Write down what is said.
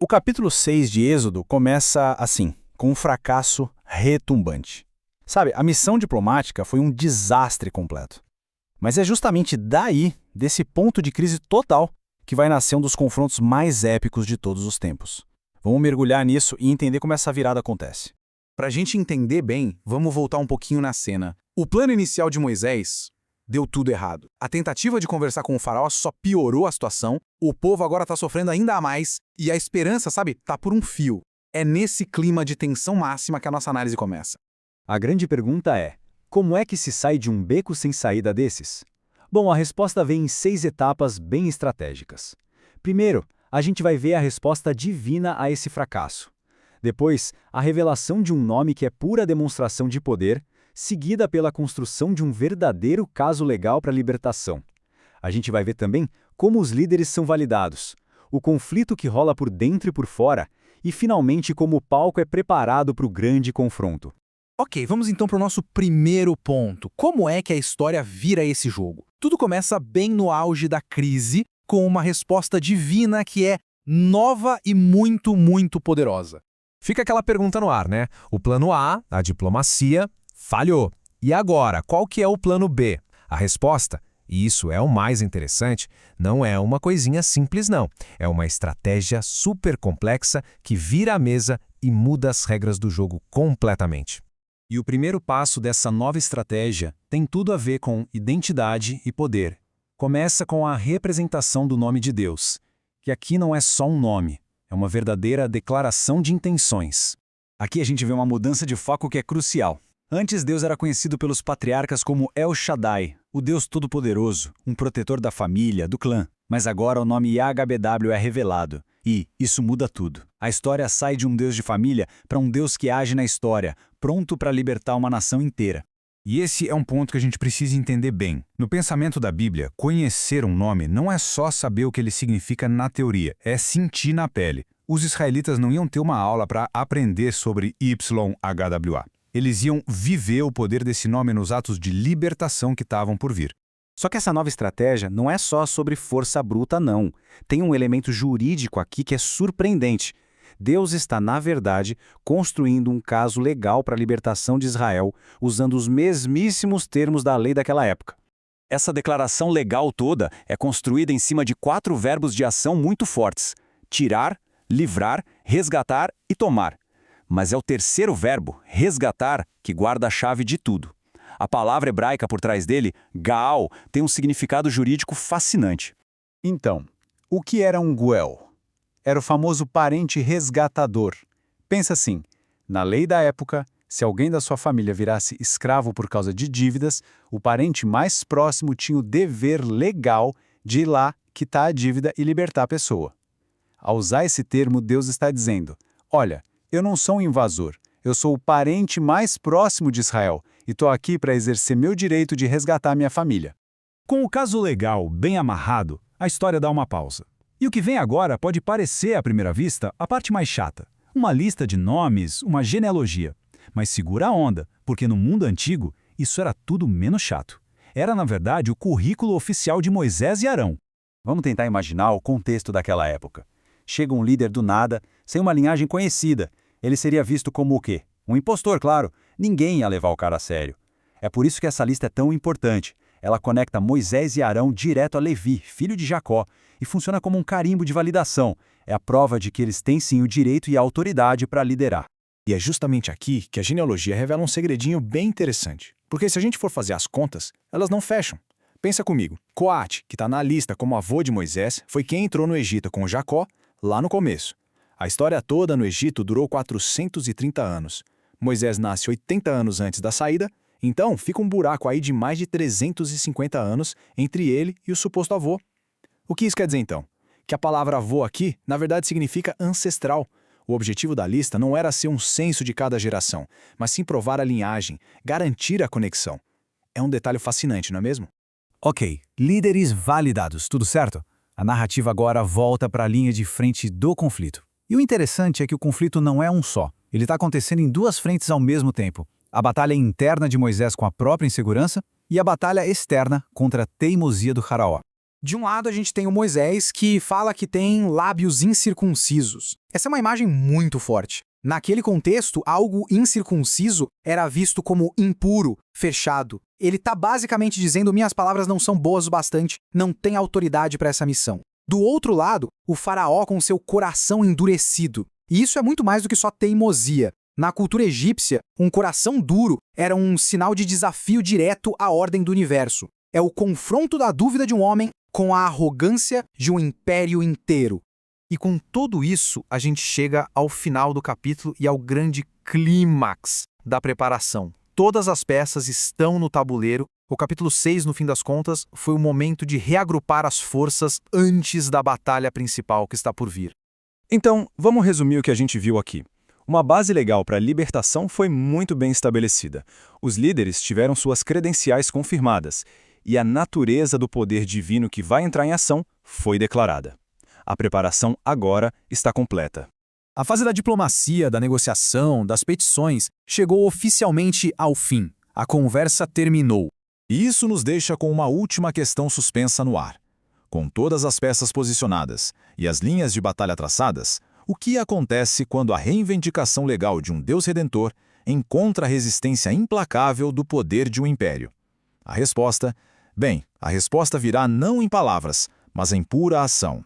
O capítulo 6 de Êxodo começa assim, com um fracasso retumbante. Sabe, a missão diplomática foi um desastre completo. Mas é justamente daí, desse ponto de crise total, que vai nascer um dos confrontos mais épicos de todos os tempos. Vamos mergulhar nisso e entender como essa virada acontece. Para a gente entender bem, vamos voltar um pouquinho na cena. O plano inicial de Moisés deu tudo errado. A tentativa de conversar com o faraó só piorou a situação, o povo agora está sofrendo ainda mais e a esperança, sabe, tá por um fio. É nesse clima de tensão máxima que a nossa análise começa. A grande pergunta é, como é que se sai de um beco sem saída desses? Bom, a resposta vem em 6 etapas bem estratégicas. Primeiro, a gente vai ver a resposta divina a esse fracasso. Depois, a revelação de um nome que é pura demonstração de poder, seguida pela construção de um verdadeiro caso legal para a libertação. A gente vai ver também como os líderes são validados, o conflito que rola por dentro e por fora, e finalmente como o palco é preparado para o grande confronto. Ok, vamos então para o nosso primeiro ponto. Como é que a história vira esse jogo? Tudo começa bem no auge da crise, com uma resposta divina que é nova e muito, muito poderosa. Fica aquela pergunta no ar, né? O plano A, a diplomacia, falhou. E agora, qual que é o plano B? A resposta, e isso é o mais interessante, não é uma coisinha simples não. É uma estratégia super complexa que vira a mesa e muda as regras do jogo completamente. E o primeiro passo dessa nova estratégia tem tudo a ver com identidade e poder. Começa com a representação do nome de Deus, que aqui não é só um nome, é uma verdadeira declaração de intenções. Aqui a gente vê uma mudança de foco que é crucial. Antes, Deus era conhecido pelos patriarcas como El Shaddai, o Deus Todo-Poderoso, um protetor da família, do clã. Mas agora o nome YHWH é revelado. E isso muda tudo. A história sai de um Deus de família para um Deus que age na história, pronto para libertar uma nação inteira. E esse é um ponto que a gente precisa entender bem. No pensamento da Bíblia, conhecer um nome não é só saber o que ele significa na teoria, é sentir na pele. Os israelitas não iam ter uma aula para aprender sobre YHWH. Eles iam viver o poder desse nome nos atos de libertação que estavam por vir. Só que essa nova estratégia não é só sobre força bruta, não. Tem um elemento jurídico aqui que é surpreendente. Deus está, na verdade, construindo um caso legal para a libertação de Israel, usando os mesmíssimos termos da lei daquela época. Essa declaração legal toda é construída em cima de 4 verbos de ação muito fortes: tirar, livrar, resgatar e tomar. Mas é o terceiro verbo, resgatar, que guarda a chave de tudo. A palavra hebraica por trás dele, Gaal, tem um significado jurídico fascinante. Então, o que era um Goel? Era o famoso parente resgatador. Pensa assim, na lei da época, se alguém da sua família virasse escravo por causa de dívidas, o parente mais próximo tinha o dever legal de ir lá, quitar a dívida e libertar a pessoa. Ao usar esse termo, Deus está dizendo, olha, eu não sou um invasor, eu sou o parente mais próximo de Israel e estou aqui para exercer meu direito de resgatar minha família. Com o caso legal bem amarrado, a história dá uma pausa. E o que vem agora pode parecer, à primeira vista, a parte mais chata. Uma lista de nomes, uma genealogia. Mas segura a onda, porque no mundo antigo, isso era tudo menos chato. Era, na verdade, o currículo oficial de Moisés e Arão. Vamos tentar imaginar o contexto daquela época. Chega um líder do nada, sem uma linhagem conhecida. Ele seria visto como o quê? Um impostor, claro. Ninguém ia levar o cara a sério. É por isso que essa lista é tão importante. Ela conecta Moisés e Arão direto a Levi, filho de Jacó, e funciona como um carimbo de validação. É a prova de que eles têm sim o direito e a autoridade para liderar. E é justamente aqui que a genealogia revela um segredinho bem interessante. Porque se a gente for fazer as contas, elas não fecham. Pensa comigo, Coate, que está na lista como avô de Moisés, foi quem entrou no Egito com Jacó lá no começo. A história toda no Egito durou 430 anos. Moisés nasce 80 anos antes da saída, então fica um buraco aí de mais de 350 anos entre ele e o suposto avô. O que isso quer dizer então? Que a palavra avô aqui, na verdade, significa ancestral. O objetivo da lista não era ser um censo de cada geração, mas sim provar a linhagem, garantir a conexão. É um detalhe fascinante, não é mesmo? Ok, líderes validados, tudo certo? A narrativa agora volta para a linha de frente do conflito. E o interessante é que o conflito não é um só. Ele está acontecendo em 2 frentes ao mesmo tempo. A batalha interna de Moisés com a própria insegurança e a batalha externa contra a teimosia do faraó. De um lado, a gente tem o Moisés, que fala que tem lábios incircuncisos. Essa é uma imagem muito forte. Naquele contexto, algo incircunciso era visto como impuro, fechado. Ele está basicamente dizendo: minhas palavras não são boas o bastante, não tem autoridade para essa missão. Do outro lado, o faraó com seu coração endurecido. E isso é muito mais do que só teimosia. Na cultura egípcia, um coração duro era um sinal de desafio direto à ordem do universo. É o confronto da dúvida de um homem com a arrogância de um império inteiro. E com tudo isso, a gente chega ao final do capítulo e ao grande clímax da preparação. Todas as peças estão no tabuleiro. O capítulo 6, no fim das contas, foi o momento de reagrupar as forças antes da batalha principal que está por vir. Então, vamos resumir o que a gente viu aqui. Uma base legal para a libertação foi muito bem estabelecida. Os líderes tiveram suas credenciais confirmadas e a natureza do poder divino que vai entrar em ação foi declarada. A preparação agora está completa. A fase da diplomacia, da negociação, das petições chegou oficialmente ao fim. A conversa terminou. E isso nos deixa com uma última questão suspensa no ar. Com todas as peças posicionadas e as linhas de batalha traçadas, o que acontece quando a reivindicação legal de um Deus Redentor encontra a resistência implacável do poder de um império? A resposta? Bem, a resposta virá não em palavras, mas em pura ação.